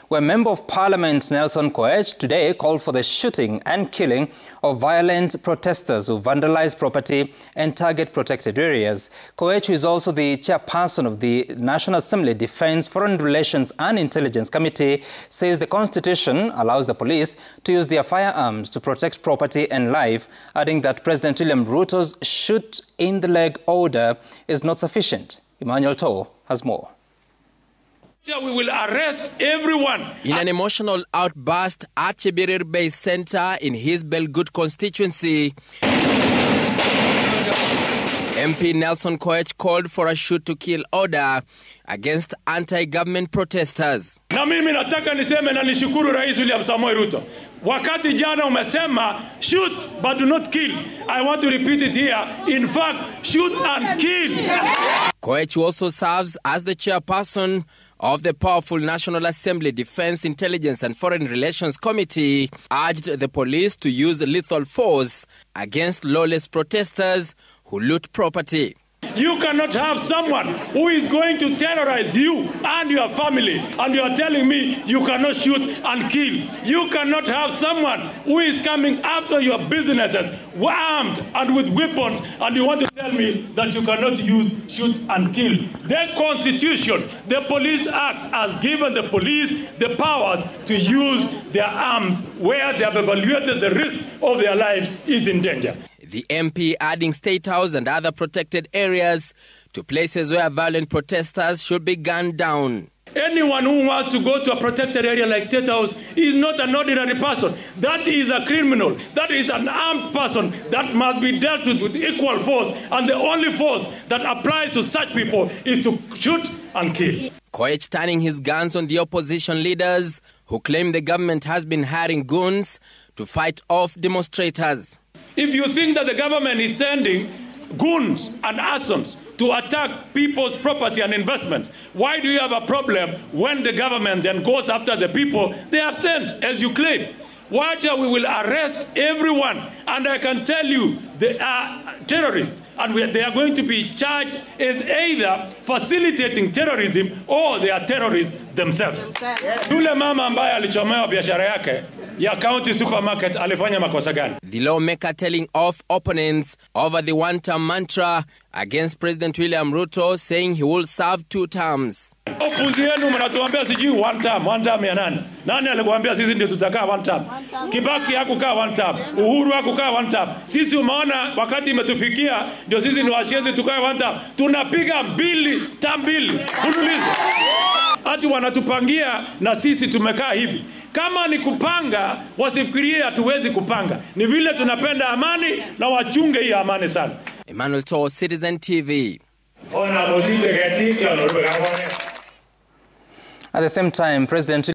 where Member of Parliament Nelson Koech today called for the shooting and killing of violent protesters who vandalize property and target protected areas. Koech, who is also the chairperson of the National Assembly Defense, Foreign Relations and Intelligence Committee, says the Constitution allows the police to use their firearms to protect property and life, adding that President William Ruto's shoot-in-the-leg order is not sufficient. Emmanuel Toh has more. We will arrest everyone. In an emotional outburst at Chebirir Bay Center in his Belgut constituency, MP Nelson Koech called for a shoot-to-kill order against anti-government protesters. Na mimi nataka niseme na nishukuru Rais William Ruto. Wakati jana umesema shoot but do not kill. I want to repeat it here. In fact, shoot and kill. Koech also serves as the chairperson of the powerful National Assembly Defense, Intelligence and Foreign Relations Committee, urged the police to use lethal force against lawless protesters who loot property. You cannot have someone who is going to terrorize you and your family, and you are telling me you cannot shoot and kill. You cannot have someone who is coming after your businesses armed and with weapons, and you want to tell me that you cannot use shoot and kill. The Constitution, the Police Act, has given the police the powers to use their arms where they have evaluated the risk of their lives is in danger. The MP adding State House and other protected areas to places where violent protesters should be gunned down. Anyone who wants to go to a protected area like State House is not an ordinary person. That is a criminal. That is an armed person that must be dealt with equal force. And the only force that applies to such people is to shoot and kill. Koech turning his guns on the opposition leaders who claim the government has been hiring goons to fight off demonstrators. If you think that the government is sending goons and assassins to attack people's property and investments, why do you have a problem when the government then goes after the people they have sent, as you claim? Watch out, we will arrest everyone, and I can tell you they are terrorists, and they are going to be charged as either facilitating terrorism or they are terrorists themselves. Yule mama ambaye alichomewa biashara yake ya county supermarket alifanya makosa gani? The lawmaker telling off opponents over the one-term mantra against President William Ruto, saying he will serve 2 terms. Opuzi yenu mnatuambia sijui one term ya nani? Nani alikuambia sisi ndio tutakaa one term? Kibaki hakukaa one term, Uhuru hakukaa one term. Sisi umeona wakati imetufikia ndio sisi ni washenzi tukae one term. Tunapiga term mbili. Fululizo. Hati wanatupangia na sisi tumekaa hivi. Kama ni kupanga, wasifikirie hatuwezi kupanga. Ni vile tunapenda amani na wachunge hii amani sana. Emmanuel Toh, Citizen TV. At the same time, President